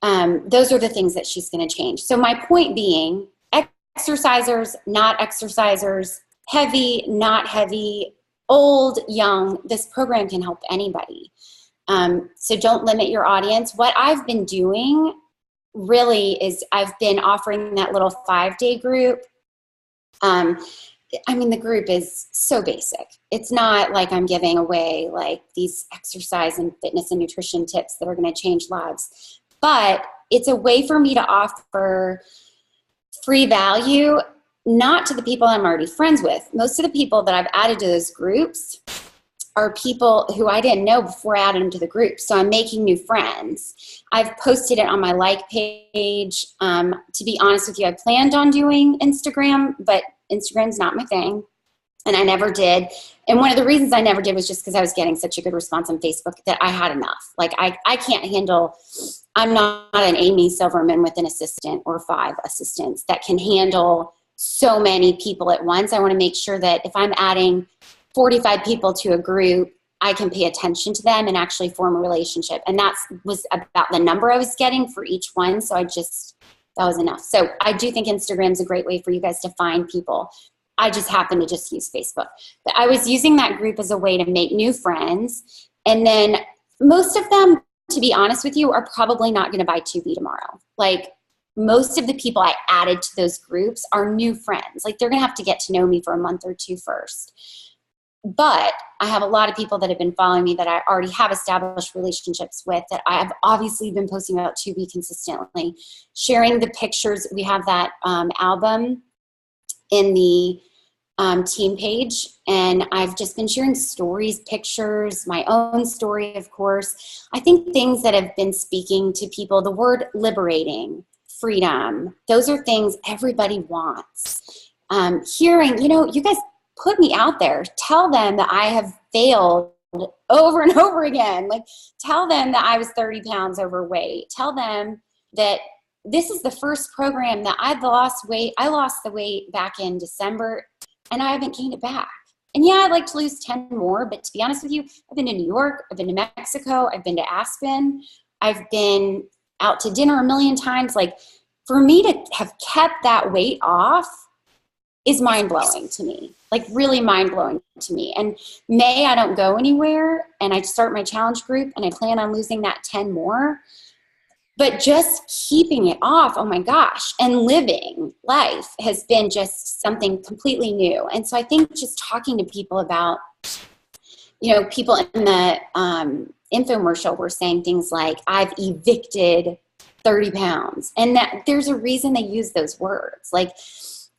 those are the things that she's going to change. So my point being, exercisers, not exercisers, heavy, not heavy, old, young, this program can help anybody. So don't limit your audience. What I've been doing really is I've been offering that little 5-day group. I mean, the group is so basic. It's not like I'm giving away like these exercise and fitness and nutrition tips that are going to change lives, but it's a way for me to offer free value, not to the people I'm already friends with. Most of the people that I've added to those groups are people who I didn't know before I added them to the group. So I'm making new friends. I've posted it on my like page. To be honest with you, I planned on doing Instagram, but Instagram's not my thing. And I never did. And one of the reasons I never did was just because I was getting such a good response on Facebook that I had enough. Like I can't handle, I'm not an Amy Silverman with an assistant or 5 assistants that can handle so many people at once. I want to make sure that if I'm adding 45 people to a group, I can pay attention to them and actually form a relationship. And that was about the number I was getting for each one. So that was enough. So I do think Instagram is a great way for you guys to find people. I just happen to just use Facebook. But I was using that group as a way to make new friends. And then most of them, to be honest with you, are probably not going to buy 2B tomorrow. Like most of the people I added to those groups are new friends. Like they're going to have to get to know me for a month or two first. But I have a lot of people that have been following me that I already have established relationships with that I have obviously been posting about 2B consistently, sharing the pictures. We have that album in the team page, and I've just been sharing stories, pictures, my own story, of course. I think things that have been speaking to people, the word liberating, freedom, those are things everybody wants. Hearing, you guys put me out there. Tell them that I have failed over and over again. Like, tell them that I was 30 pounds overweight. Tell them that this is the first program that I've lost weight. I lost the weight back in December, and I haven't gained it back. And yeah, I'd like to lose 10 more, but to be honest with you, I've been to New York, I've been to Mexico, I've been to Aspen, I've been out to dinner a million times. Like, for me to have kept that weight off is mind-blowing to me, like really mind-blowing to me. And May, I don't go anywhere, and I start my challenge group, and I plan on losing that 10 more. But just keeping it off, oh my gosh, and living life has been just something completely new. And so I think just talking to people about, people in the infomercial were saying things like, I've evicted 30 pounds. And that there's a reason they use those words. Like,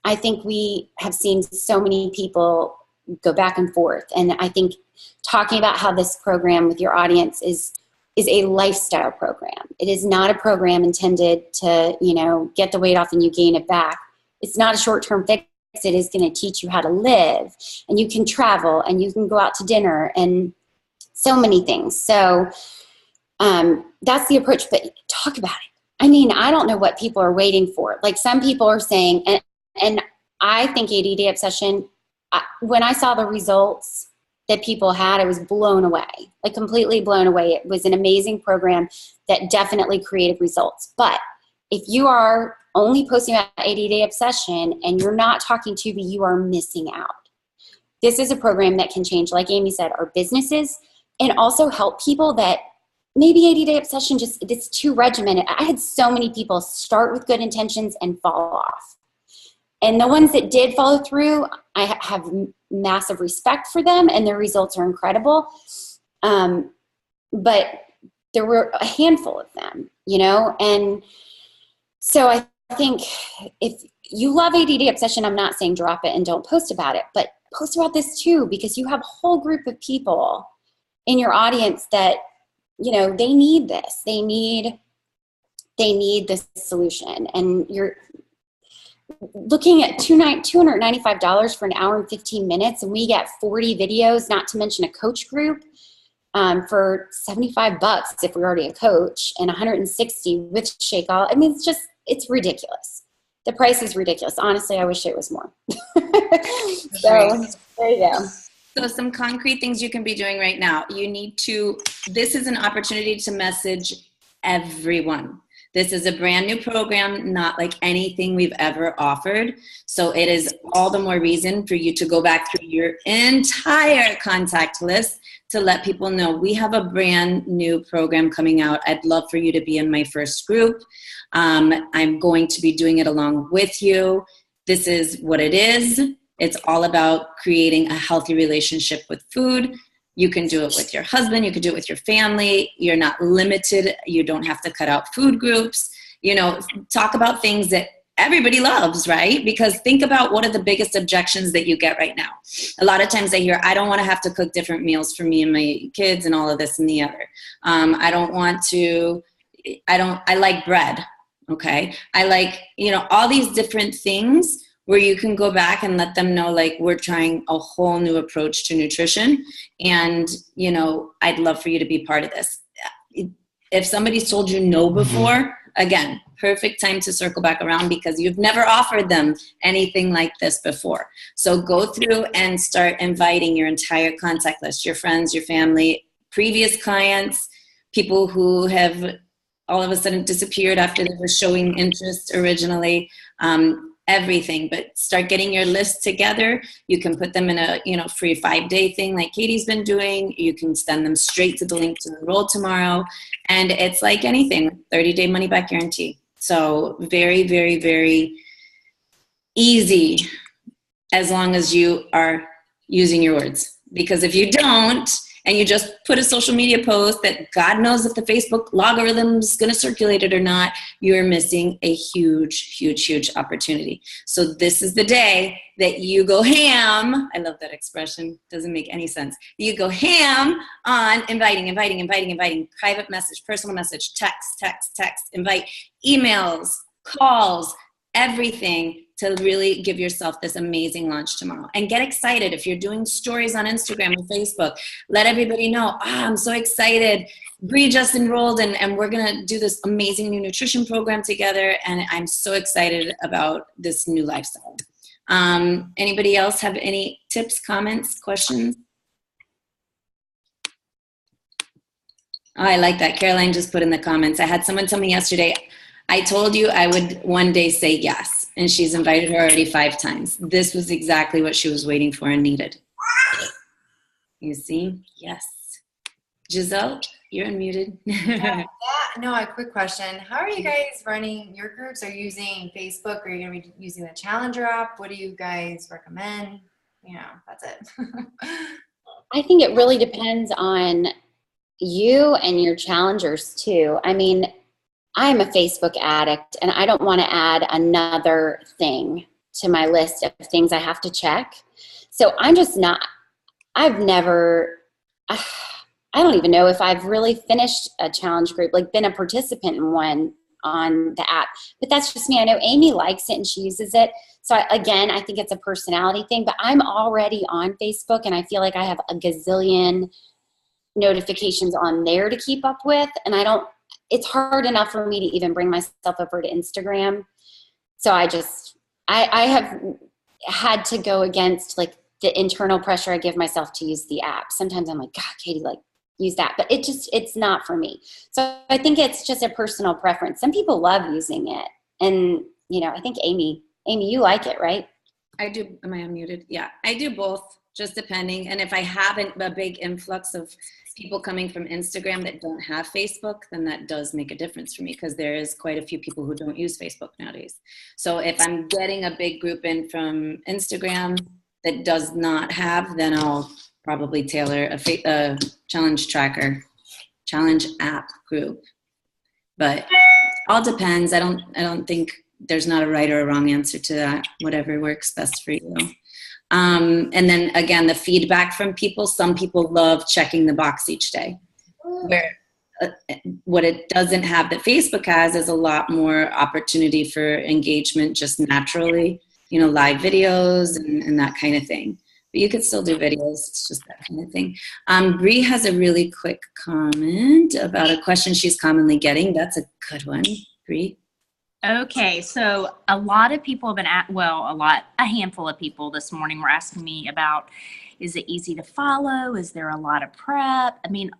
I think we have seen so many people go back and forth. And I think talking about how this program with your audience is a lifestyle program. It is not a program intended to, get the weight off and you gain it back. It's not a short-term fix. It is going to teach you how to live, and you can travel, and you can go out to dinner, and so many things. So that's the approach, but talk about it. I mean, I don't know what people are waiting for. Like, some people are saying, and I think ADD obsession, when I saw the results, that people had, I was blown away, like completely blown away. It was an amazing program that definitely created results. But if you are only posting about 80-day obsession and you're not talking to me, you are missing out. This is a program that can change, like Amy said, our businesses, and also help people that maybe 80-day obsession it's too regimented. I had so many people start with good intentions and fall off. And the ones that did follow through, I have massive respect for them, and their results are incredible. But there were a handful of them, and so I think if you love 80-day obsession, I'm not saying drop it and don't post about it, but post about this too, because you have a whole group of people in your audience that, they need this. They need this solution. And you're looking at $295 for an hour and 15 minutes, and we get 40 videos, not to mention a coach group, for $75 if we're already a coach, and $160 with Shakeall. I mean, it's ridiculous. The price is ridiculous. Honestly, I wish it was more. So there you go. So some concrete things you can be doing right now. This is an opportunity to message everyone. This is a brand new program, not like anything we've ever offered. So it is all the more reason for you to go back through your entire contact list to let people know we have a brand new program coming out. I'd love for you to be in my first group. I'm going to be doing it along with you. This is what it is. It's all about creating a healthy relationship with food. You can do it with your husband. You can do it with your family. You're not limited. You don't have to cut out food groups. Talk about things that everybody loves, right? Because think about what are the biggest objections that you get right now. A lot of times I hear, I don't want to have to cook different meals for me and my kids and all of this and the other. I like bread. Okay. I like, all these different things where you can go back and let them know, like, we're trying a whole new approach to nutrition. And, I'd love for you to be part of this. If somebody's told you no before, again, perfect time to circle back around because you've never offered them anything like this before. So go through and start inviting your entire contact list, your friends, your family, previous clients, people who have all of a sudden disappeared after they were showing interest originally, everything. But start getting your list together. You can put them in a free 5-day thing like Katie's been doing. You can send them straight to the link to enroll tomorrow. And it's like anything, 30-day money back guarantee. So very, very, very easy as long as you are using your words. Because if you don't, and you just put a social media post that God knows if the Facebook logarithm is going to circulate it or not, you're missing a huge, huge, huge opportunity. So this is the day that you go ham. I love that expression. Doesn't make any sense. You go ham on inviting, private message, personal message, text, invite, emails, calls, everything to really give yourself this amazing launch tomorrow. And get excited. If you're doing stories on Instagram and Facebook, let everybody know, I'm so excited. Bree just enrolled and we're going to do this amazing new nutrition program together. And I'm so excited about this new lifestyle. Anybody else have any tips, comments, questions? Oh, I like that. Caroline just put in the comments. I had someone tell me yesterday, I told you I would one day say yes. And she's invited her already 5 times. This was exactly what she was waiting for and needed. You see? Yes. Giselle, you're unmuted. No, a quick question. How are you guys running your groups? Are you using Facebook? Or are you going to be using the Challenger app? What do you guys recommend? That's it. I think it really depends on you and your challengers too. I mean, I'm a Facebook addict and I don't want to add another thing to my list of things I have to check. So I don't even know if I've really finished a challenge group, like been a participant in one on the app, but that's just me. I know Amy likes it and she uses it. So I think it's a personality thing, but I'm already on Facebook and I feel like I have a gazillion notifications on there to keep up with. And it's hard enough for me to even bring myself over to Instagram. So I have had to go against like the internal pressure I give myself to use the app. Sometimes I'm like, God, Katie, like, use that. But it's not for me. So I think it's just a personal preference. Some people love using it. And, you know, I think Amy, you like it, right? I do. Am I unmuted? Yeah, I do both, just depending. And if I haven't a big influx of people coming from Instagram that don't have Facebook, then that does make a difference for me, because there is quite a few people who don't use Facebook nowadays. So if I'm getting a big group in from Instagram that does not have, then I'll probably tailor a challenge app group. But all depends. I don't think there's not a right or a wrong answer to that. Whatever works best for you. And then again, the feedback from people. Some people love checking the box each day. Where what it doesn't have that Facebook has is a lot more opportunity for engagement just naturally. You know, live videos and that kind of thing. But you could still do videos. It's just that kind of thing. Bree has a really quick comment about a question she's commonly getting. That's a good one, Bree. Okay, so a lot of people have been a handful of people this morning were asking me about, is it easy to follow? Is there a lot of prep? I mean,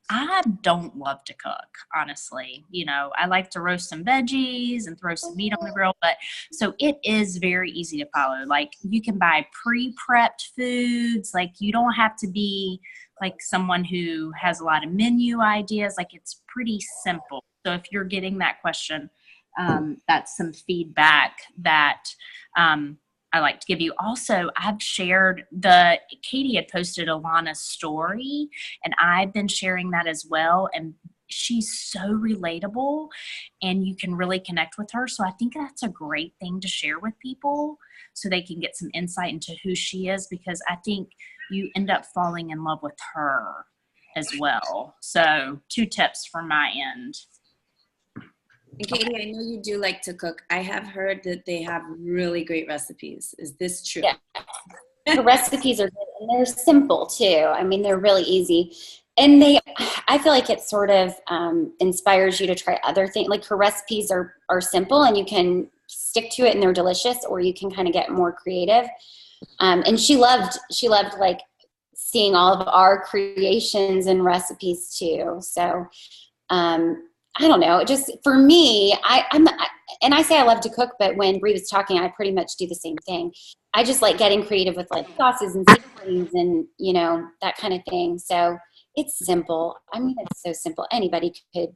I don't love to cook, honestly. You know, I like to roast some veggies and throw some meat on the grill, but so it is very easy to follow. Like, you can buy pre-prepped foods. Like, you don't have to be like someone who has a lot of menu ideas. Like, it's pretty simple. So if you're getting that question, that's some feedback that I like to give you. Also, I've shared Katie had posted Alana's story, and I've been sharing that as well. And she's so relatable, and you can really connect with her. So I think that's a great thing to share with people so they can get some insight into who she is, because I think you end up falling in love with her as well. So 2 tips from my end. And Katie, I know you do like to cook. I have heard that they have really great recipes. Is this true? Yeah. The recipes are good, and they're simple too. I mean, they're really easy. And I feel like it sort of inspires you to try other things. Like, her recipes are simple and you can stick to it and they're delicious, or you can kind of get more creative. And she loved like seeing all of our creations and recipes too. So, I don't know. Just for me, and I say I love to cook, but when Bree was talking, I pretty much do the same thing. I just like getting creative with like sauces and seasonings and, you know, that kind of thing. So it's simple. I mean, it's so simple. Anybody could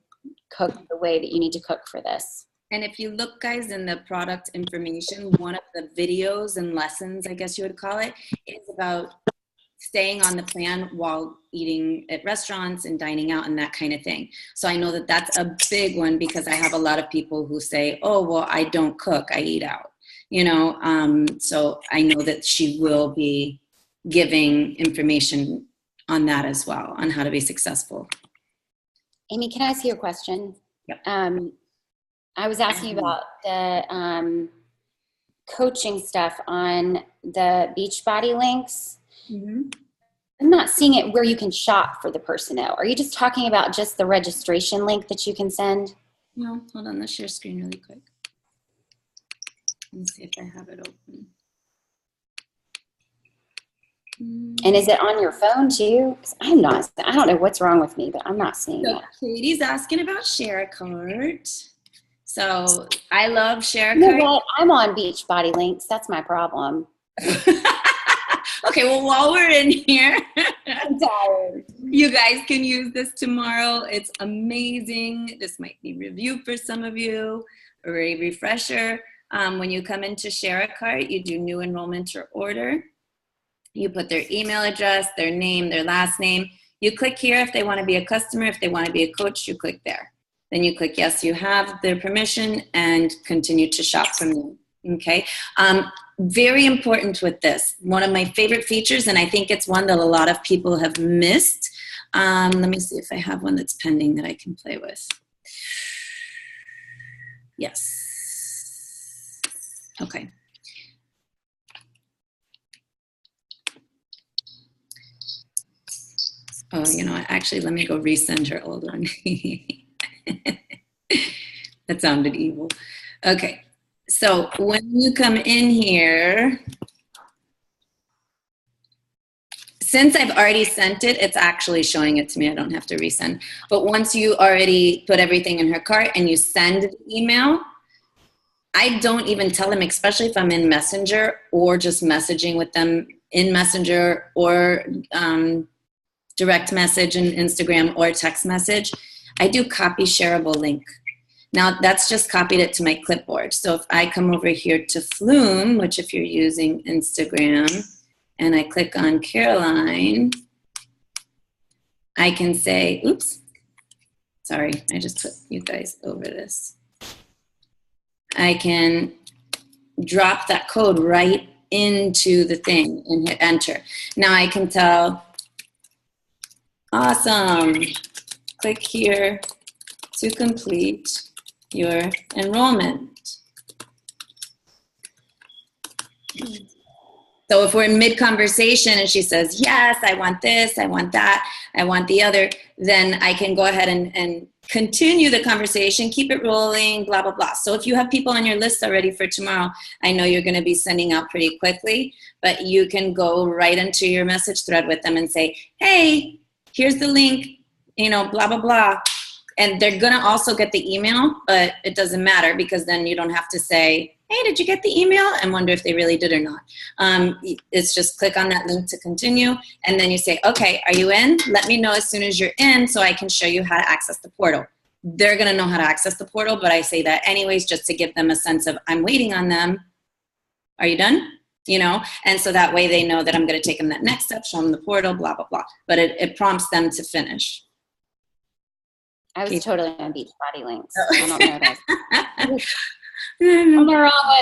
cook the way that you need to cook for this. And if you look, guys, in the product information, one of the videos and lessons, I guess you would call it, is about staying on the plan while eating at restaurants and dining out and that kind of thing. So I know that that's a big one, because I have a lot of people who say, oh, well, I don't cook, I eat out, you know. So I know that she will be giving information on that as well, on how to be successful. Amy, can I ask you a question? Yep. I was asking about the coaching stuff on the Beachbody links. Mm-hmm. I'm not seeing it where you can shop for the personnel. Are you just talking about just the registration link that you can send? No, hold on. Let's share screen really quick. Let me see if I have it open. And is it on your phone too? 'Cause I don't know what's wrong with me, but I'm not seeing So that. Katie's asking about ShareAcart. So I love You know ShareAcart. what? I'm on Beachbody links. That's my problem. Okay, well, while we're in here, I'm tired. you guys can use this tomorrow. It's amazing. This might be review for some of you, or a refresher. When you come into ShareAcart, you do new enrollment or order. You put their email address, their name, their last name. You click here if they want to be a customer. If they want to be a coach, you click there. Then you click yes, you have their permission, and continue to shop from them. Okay. Very important with this. One of my favorite features, and I think it's one that a lot of people have missed. Let me see if I have one that's pending that I can play with. Yes. Okay. Oh, you know what? Actually, let me go resend her old one. That sounded evil. Okay. So when you come in here, since I've already sent it, it's actually showing it to me. I don't have to resend. But once you already put everything in her cart and you send the email, I don't even tell them, especially if I'm in Messenger or just messaging with them in Messenger or direct message in Instagram or text message. I do copy shareable link. Now that's just copied it to my clipboard. So if I come over here to Flume, which if you're using Instagram, and I click on Caroline, I can say, oops, sorry, I just put you guys over this. I can drop that code right into the thing and hit enter. Now I can tell, awesome, click here to complete your enrollment. So if we're in mid-conversation and she says, yes, I want this, I want that, I want the other, then I can go ahead and continue the conversation, keep it rolling, blah, blah, blah. So if you have people on your list already for tomorrow, I know you're going to be sending out pretty quickly, but you can go right into your message thread with them and say, hey, here's the link, blah, blah, blah. And they're going to also get the email, but it doesn't matter because then you don't have to say, hey, did you get the email? And wonder if they really did or not. It's just click on that link to continue. And then you say, okay, are you in? Let me know as soon as you're in so I can show you how to access the portal. They're going to know how to access the portal, but I say that anyways, just to give them a sense of I'm waiting on them. Are you done? And so that way they know that I'm going to take them that next step, show them the portal, blah, blah, blah. But it prompts them to finish. I was totally on Beachbody links. I don't know that. On the wrong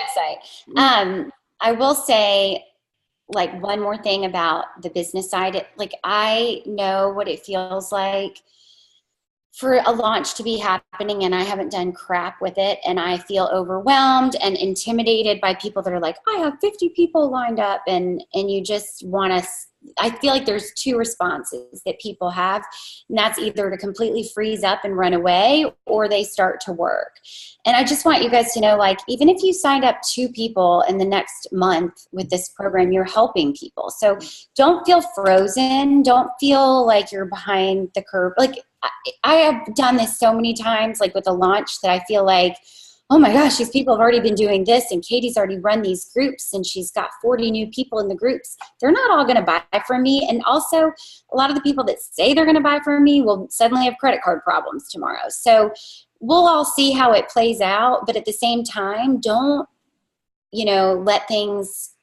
website. I will say, like, one more thing about the business side. I know what it feels like for a launch to be happening and I haven't done crap with it, and I feel overwhelmed and intimidated by people that are like, I have 50 people lined up, and you just want to. I feel like there's two responses that people have, and that's either to completely freeze up and run away, or they start to work. And I just want you guys to know, like, even if you signed up 2 people in the next month with this program, you're helping people. So don't feel frozen. Don't feel like you're behind the curve. Like, I have done this so many times, like with a launch, that I feel like, oh my gosh, these people have already been doing this, and Katie's already run these groups, and she's got 40 new people in the groups. They're not all going to buy from me. And also, a lot of the people that say they're going to buy from me will suddenly have credit card problems tomorrow. So we'll all see how it plays out. But at the same time, don't, let things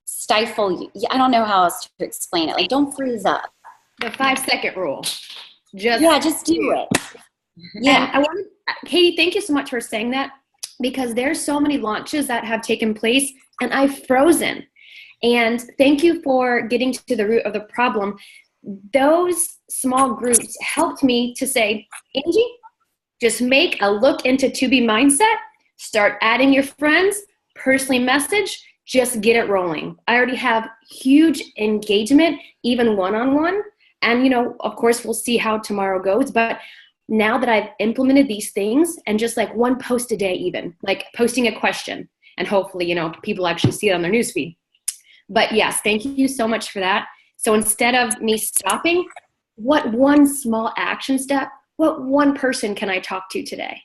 stifle you. I don't know how else to explain it. Like, don't freeze up. The 5-second rule. Just do it. Yeah. And Katie, thank you so much for saying that, because there's so many launches that have taken place and I've frozen. And thank you for getting to the root of the problem. Those small groups helped me to say, Angie, just make a look into To Be mindset, start adding your friends, personally message, just get it rolling. I already have huge engagement, even one-on-one. And, of course, we'll see how tomorrow goes. But now that I've implemented these things, and just like one post a day, even like posting a question, and hopefully, people actually see it on their newsfeed. But yes, thank you so much for that. So instead of me stopping, what one small action step, what one person can I talk to today,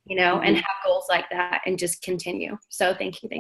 and have goals like that and just continue. So thank you.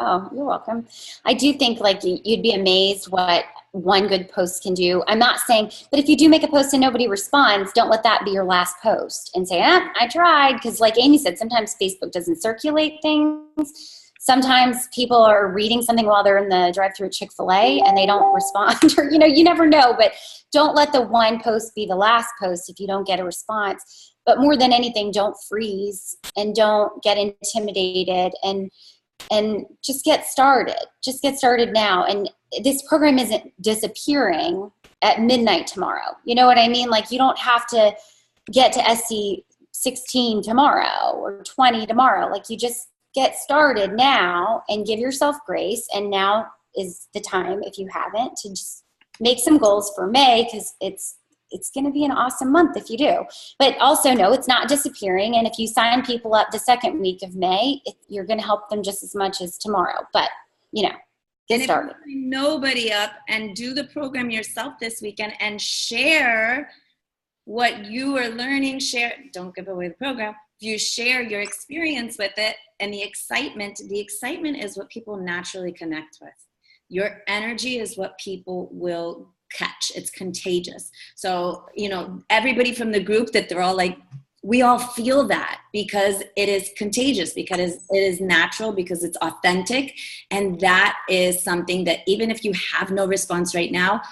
Oh, you're welcome. I do think like you'd be amazed what one good post can do. I'm not saying, but if you do make a post and nobody responds, don't let that be your last post and say, I tried. Because like Amy said, sometimes Facebook doesn't circulate things. Sometimes people are reading something while they're in the drive-thru at Chick-fil-A and they don't respond, or, you never know. But don't let the one post be the last post if you don't get a response. But more than anything, don't freeze and don't get intimidated, and just get started. Just get started now. And this program isn't disappearing at midnight tomorrow. You know what I mean? Like, you don't have to get to SC 16 tomorrow or 20 tomorrow. Like, you just get started now and give yourself grace. And now is the time, if you haven't, to just make some goals for May, because it's going to be an awesome month if you do. But also know it's not disappearing. And if you sign people up the second week of May, you're going to help them just as much as tomorrow. But, get and started. if you sign nobody up and do the program yourself this weekend and share what you are learning, don't give away the program. If you share your experience with it and the excitement is what people naturally connect with. Your energy is what people will catch. It's contagious. So, everybody from the group that they're all like, we all feel that because it is contagious, because it is natural, because it's authentic. And that is something that even if you have no response right now,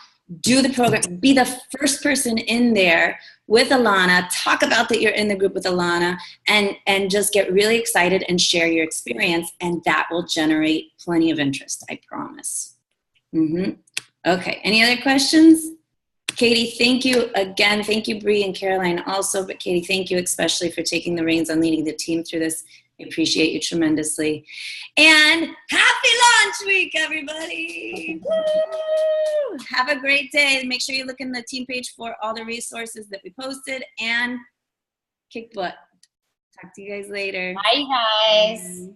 do the program, be the first person in there with Alana, talk about that you're in the group with Alana, and just get really excited and share your experience, and that will generate plenty of interest, I promise. Okay, any other questions? Katie, thank you again. Thank you, Bree and Caroline also, but Katie, thank you especially for taking the reins on leading the team through this. I appreciate you tremendously. And happy launch week, everybody. Woo! Have a great day. Make sure you look in the team page for all the resources that we posted, and kick butt. Talk to you guys later. Bye, guys.